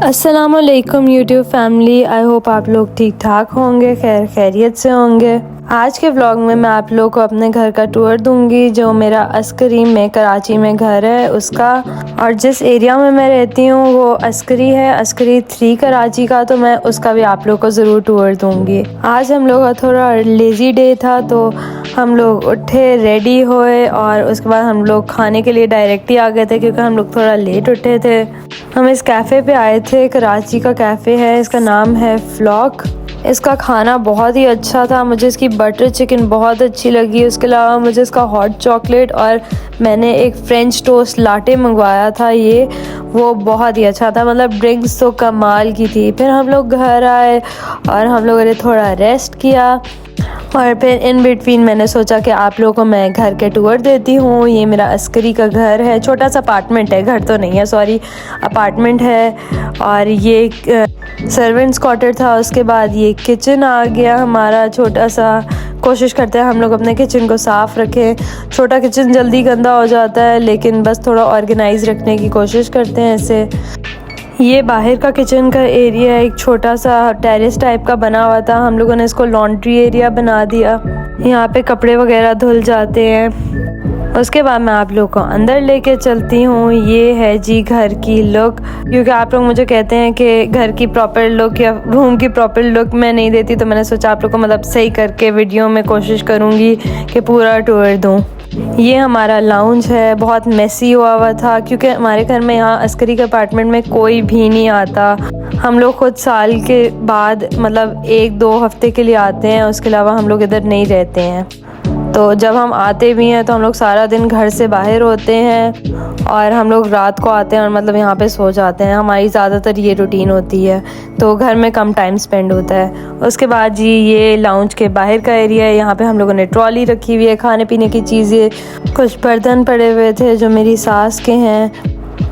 अस्सलामुअलैकुम YouTube family. I hope आप लोग ठीक ठाक होंगे, खैरियत से होंगे। आज के व्लॉग में मैं आप लोगों को अपने घर का टूर दूंगी, जो मेरा अस्करी में कराची में घर है उसका, और जिस एरिया में मैं रहती हूँ वो अस्करी है, अस्करी 3 कराची का, तो मैं उसका भी आप लोग को ज़रूर टूर दूंगी। आज हम लोग का थोड़ा लेज़ी डे था, तो हम लोग उठे, रेडी हुए और उसके बाद हम लोग खाने के लिए डायरेक्ट ही आ गए थे, क्योंकि हम लोग थोड़ा लेट उठे थे। हम इस कैफ़े पे आए थे, कराची का कैफ़े है, इसका नाम है फ्लॉक। इसका खाना बहुत ही अच्छा था, मुझे इसकी बटर चिकन बहुत अच्छी लगी। उसके अलावा मुझे इसका हॉट चॉकलेट और मैंने एक फ्रेंच टोस्ट लाटे मंगवाया था, ये वो बहुत ही अच्छा था। मतलब ड्रिंक्स तो कमाल की थी। फिर हम लोग घर आए और हम लोगों ने थोड़ा रेस्ट किया, और फिर इन बिटवीन मैंने सोचा कि आप लोगों को मैं घर के टूर देती हूँ। ये मेरा अस्करी का घर है, छोटा सा अपार्टमेंट है, घर तो नहीं है, सॉरी अपार्टमेंट है। और ये सर्वेंट्स क्वार्टर था। उसके बाद ये किचन आ गया हमारा छोटा सा। कोशिश करते हैं हम लोग अपने किचन को साफ़ रखें। छोटा किचन जल्दी गंदा हो जाता है, लेकिन बस थोड़ा ऑर्गेनाइज रखने की कोशिश करते हैं इसे। ये बाहर का किचन का एरिया एक छोटा सा टेरेस टाइप का बना हुआ था, हम लोगों ने इसको लॉन्ड्री एरिया बना दिया। यहाँ पे कपड़े वगैरह धुल जाते हैं। उसके बाद मैं आप लोग को अंदर लेके चलती हूँ। ये है जी घर की लुक, क्योंकि आप लोग मुझे कहते हैं कि घर की प्रॉपर लुक या रूम की प्रॉपर लुक मैं नहीं देती, तो मैंने सोचा आप लोग को मतलब सही करके वीडियो में कोशिश करूँगी कि पूरा टूर दूँ। ये हमारा लाउंज है, बहुत मेसी हुआ था, क्योंकि हमारे घर में यहाँ अस्करी के अपार्टमेंट में कोई भी नहीं आता। हम लोग खुद साल के बाद मतलब 1-2 हफ्ते के लिए आते हैं, उसके अलावा हम लोग इधर नहीं रहते हैं। तो जब हम आते भी हैं तो हम लोग सारा दिन घर से बाहर होते हैं, और हम लोग रात को आते हैं और मतलब यहाँ पे सो जाते हैं। हमारी ज़्यादातर ये रूटीन होती है, तो घर में कम टाइम स्पेंड होता है। उसके बाद जी ये लाउंज के बाहर का एरिया है, यहाँ पे हम लोगों ने ट्रॉली रखी हुई है, खाने पीने की चीज़ें, कुछ बर्तन पड़े हुए थे जो मेरी सास के हैं।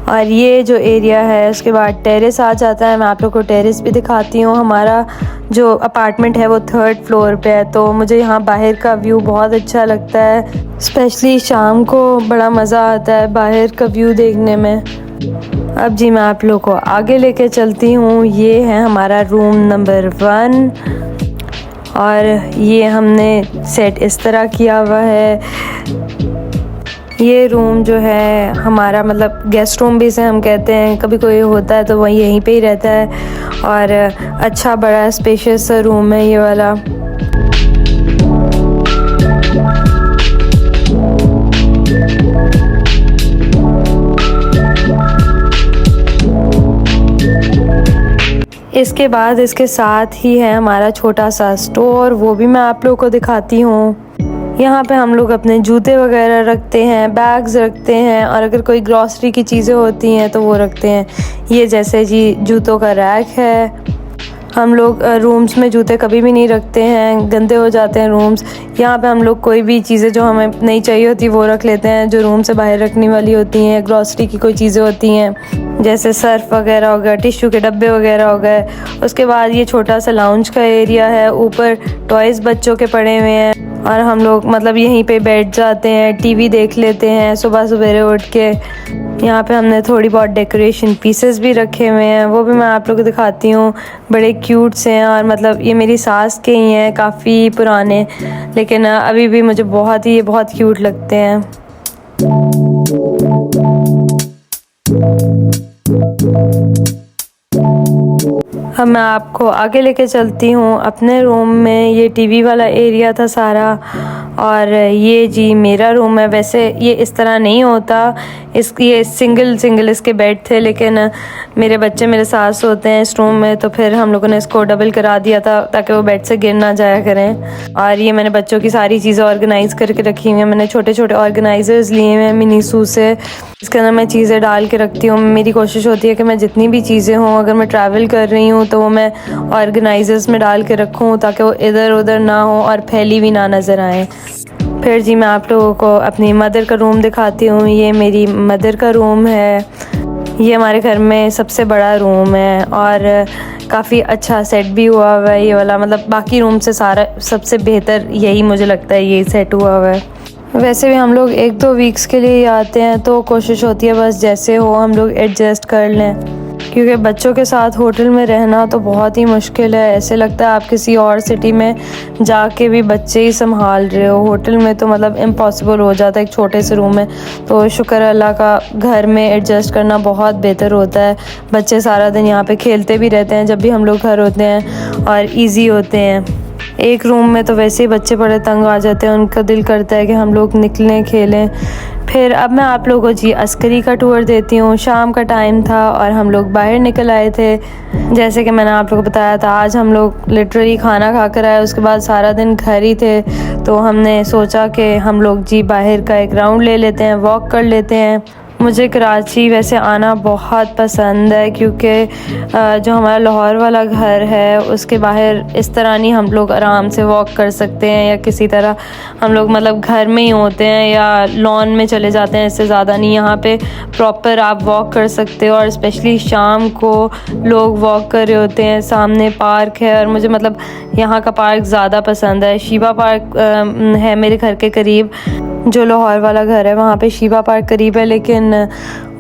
और ये जो एरिया है उसके बाद टेरेस आ जाता है। मैं आप लोग को टेरेस भी दिखाती हूँ। हमारा जो अपार्टमेंट है वो 3rd फ्लोर पे है, तो मुझे यहाँ बाहर का व्यू बहुत अच्छा लगता है। स्पेशली शाम को बड़ा मज़ा आता है बाहर का व्यू देखने में। अब जी मैं आप लोग को आगे लेके चलती हूँ। ये है हमारा रूम नंबर 1, और ये हमने सेट इस तरह किया हुआ है। ये रूम जो है हमारा मतलब गेस्ट रूम भी इसे हम कहते हैं, कभी कोई होता है तो वही यहीं पे ही रहता है, और अच्छा बड़ा स्पेशियस सा रूम है ये वाला। इसके बाद इसके साथ ही है हमारा छोटा सा स्टोर, वो भी मैं आप लोगों को दिखाती हूँ। यहाँ पे हम लोग अपने जूते वगैरह रखते हैं, बैग्स रखते हैं, और अगर कोई ग्रॉसरी की चीज़ें होती हैं तो वो रखते हैं। ये जैसे जी जूतों का रैक है। हम लोग रूम्स में जूते कभी भी नहीं रखते हैं, गंदे हो जाते हैं रूम्स। यहाँ पे हम लोग कोई भी चीज़ें जो हमें नहीं चाहिए होती वो रख लेते हैं, जो रूम से बाहर रखने वाली होती हैं। ग्रॉसरी की कोई चीज़ें होती हैं, जैसे सर्फ वगैरह हो गया, टिश्यू के डब्बे वगैरह हो गए। उसके बाद ये छोटा सा लाउंज का एरिया है, ऊपर टॉयज़ बच्चों के पड़े हुए हैं, और हम लोग मतलब यहीं पे बैठ जाते हैं, टीवी देख लेते हैं सुबह सवेरे उठ के। यहाँ पे हमने थोड़ी बहुत डेकोरेशन पीसेस भी रखे हुए हैं, वो भी मैं आप लोग को दिखाती हूँ। बड़े क्यूट से हैं, और मतलब ये मेरी सास के ही हैं, काफ़ी पुराने, लेकिन अभी भी मुझे बहुत क्यूट लगते हैं। अब मैं आपको आगे लेके चलती हूँ अपने रूम में। ये टीवी वाला एरिया था सारा, और ये जी मेरा रूम है। वैसे ये इस तरह नहीं होता, ये सिंगल इसके बेड थे, लेकिन मेरे बच्चे मेरे साथ सोते हैं इस रूम में, तो फिर हम लोगों ने इसको डबल करा दिया था ताकि वो बेड से गिर ना जाया करें। और ये मैंने बच्चों की सारी चीज़ें ऑर्गेनाइज़ करके रखी हुई हैं। मैंने छोटे छोटे ऑर्गेनाइजर्स लिए हुए हैं मिनीसू से, इसके अंदर मैं चीज़ें डाल के रखती हूँ। मेरी कोशिश होती है कि मैं जितनी भी चीज़ें हों, अगर मैं ट्रैवल कर रही हूँ तो वो मैं ऑर्गेनाइजर्स में डाल के रखूँ, ताकि वो इधर उधर ना हो और फैली भी ना नज़र आए। फिर जी मैं आप लोगों को अपनी मदर का रूम दिखाती हूँ। ये मेरी मदर का रूम है, ये हमारे घर में सबसे बड़ा रूम है, और काफ़ी अच्छा सेट भी हुआ हुआ है ये वाला। मतलब बाकी रूम से सारा सबसे बेहतर यही मुझे लगता है, यही सेट हुआ हुआ है। वैसे भी हम लोग 1-2 वीक्स के लिए आते हैं, तो कोशिश होती है बस जैसे हो हम लोग एडजस्ट कर लें। क्योंकि बच्चों के साथ होटल में रहना तो बहुत ही मुश्किल है। ऐसे लगता है आप किसी और सिटी में जाके भी बच्चे ही संभाल रहे हो। होटल में तो मतलब इम्पॉसिबल हो जाता है एक छोटे से रूम में। तो शुक्र अल्लाह का घर में एडजस्ट करना बहुत बेहतर होता है। बच्चे सारा दिन यहाँ पे खेलते भी रहते हैं जब भी हम लोग घर होते हैं और ईजी होते हैं। एक रूम में तो वैसे ही बच्चे बड़े तंग आ जाते हैं, उनका दिल करता है कि हम लोग निकलें खेलें। फिर अब मैं आप लोगों को जी अस्करी का टूर देती हूँ। शाम का टाइम था और हम लोग बाहर निकल आए थे। जैसे कि मैंने आप लोगों को बताया था, आज हम लोग लिटरली खाना खा कर आए, उसके बाद सारा दिन घर ही थे। तो हमने सोचा कि हम लोग जी बाहर का एक राउंड ले लेते हैं, वॉक कर लेते हैं। मुझे कराची वैसे आना बहुत पसंद है क्योंकि जो हमारा लाहौर वाला घर है उसके बाहर इस तरह नहीं हम लोग आराम से वॉक कर सकते हैं या किसी तरह हम लोग मतलब घर में ही होते हैं या लॉन में चले जाते हैं, इससे ज़्यादा नहीं। यहाँ पे प्रॉपर आप वॉक कर सकते हो और स्पेशली शाम को लोग वॉक कर रहे होते हैं। सामने पार्क है और मुझे मतलब यहाँ का पार्क ज़्यादा पसंद है। शिवा पार्क है मेरे घर के करीब, जो लाहौर वाला घर है वहाँ पे शिवा पार्क करीब है, लेकिन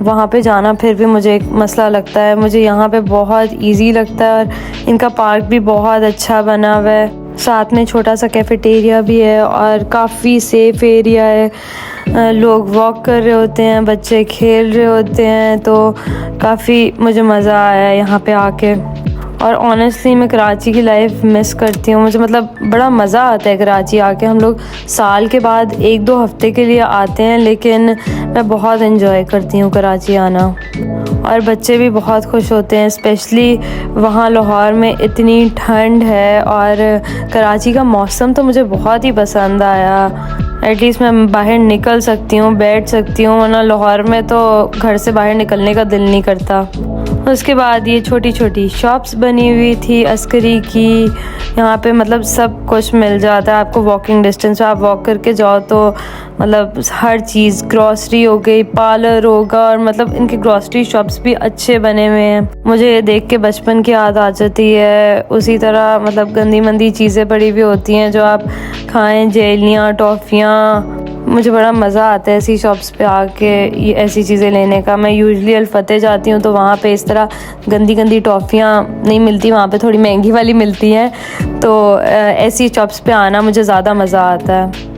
वहाँ पे जाना फिर भी मुझे एक मसला लगता है। मुझे यहाँ पे बहुत इजी लगता है और इनका पार्क भी बहुत अच्छा बना हुआ है। साथ में छोटा सा कैफेटेरिया भी है और काफ़ी सेफ़ एरिया है। लोग वॉक कर रहे होते हैं, बच्चे खेल रहे होते हैं, तो काफ़ी मुझे मज़ा आया यहाँ पे आके। और ऑनेस्टली मैं कराची की लाइफ मिस करती हूँ। मुझे मतलब बड़ा मज़ा आता है कराची आके। हम लोग साल के बाद 1-2 हफ्ते के लिए आते हैं, लेकिन मैं बहुत इन्जॉय करती हूँ कराची आना। और बच्चे भी बहुत खुश होते हैं, स्पेशली वहाँ लाहौर में इतनी ठंड है। और कराची का मौसम तो मुझे बहुत ही पसंद आया। एटलीस्ट मैं बाहर निकल सकती हूँ, बैठ सकती हूँ, वरना लाहौर में तो घर से बाहर निकलने का दिल नहीं करता। उसके बाद ये छोटी छोटी शॉप्स बनी हुई थी अस्करी की। यहाँ पे मतलब सब कुछ मिल जाता है आपको वॉकिंग डिस्टेंस पे। आप वॉक करके जाओ तो मतलब हर चीज़, ग्रॉसरी हो गई, पार्लर होगा, और मतलब इनके ग्रॉसरी शॉप्स भी अच्छे बने हुए हैं। मुझे ये देख के बचपन की याद आ जाती है। उसी तरह मतलब गंदी मंदी चीज़ें पड़ी हुई होती हैं जो आप खाएं, जेलियाँ, टॉफ़ियाँ। मुझे बड़ा मज़ा आता है ऐसी शॉप्स पे आके ये ऐसी चीज़ें लेने का। मैं यूजुअली अल-फतेह जाती हूँ तो वहाँ पे इस तरह गंदी गंदी टॉफ़ियाँ नहीं मिलती, वहाँ पे थोड़ी महंगी वाली मिलती हैं। तो ऐसी शॉप्स पे आना मुझे ज़्यादा मज़ा आता है।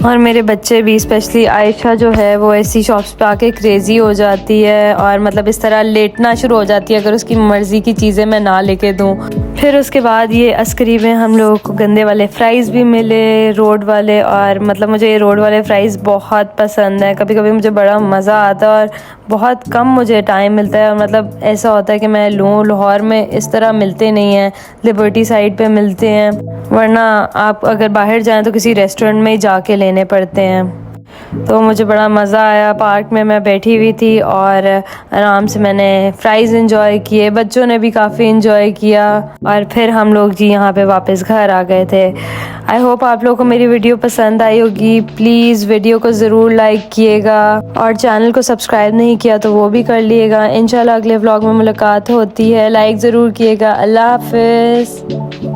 और मेरे बच्चे भी, स्पेशली आयशा जो है, वो ऐसी शॉप्स पे आके क्रेज़ी हो जाती है और मतलब इस तरह लेटना शुरू हो जाती है अगर उसकी मर्ज़ी की चीज़ें मैं ना लेके दूँ। फिर उसके बाद ये अस्करी में हम लोगों को गंदे वाले फ़्राइज़ भी मिले, रोड वाले। और मतलब मुझे ये रोड वाले फ़्राइज़ बहुत पसंद है। कभी कभी मुझे बड़ा मज़ा आता है और बहुत कम मुझे टाइम मिलता है। और मतलब ऐसा होता है कि मैं लूँ, लाहौर में इस तरह मिलते नहीं हैं, लिबर्टी साइड पे मिलते हैं, वरना आप अगर बाहर जाएं तो किसी रेस्टोरेंट में ही जाके लेने पड़ते हैं। तो मुझे बड़ा मज़ा आया। पार्क में मैं बैठी हुई थी और आराम से मैंने फ़्राइज़ इंजॉय किए, बच्चों ने भी काफ़ी इंजॉय किया। और फिर हम लोग जी यहाँ पे वापस घर आ गए थे। आई होप आप लोगों को मेरी वीडियो पसंद आई होगी। प्लीज़ वीडियो को ज़रूर लाइक किएगा और चैनल को सब्सक्राइब नहीं किया तो वो भी कर लिएगा। इंशाल्लाह अगले व्लॉग में मुलाकात होती है। लाइक ज़रूर किएगा। अल्लाह हाफ़िज़।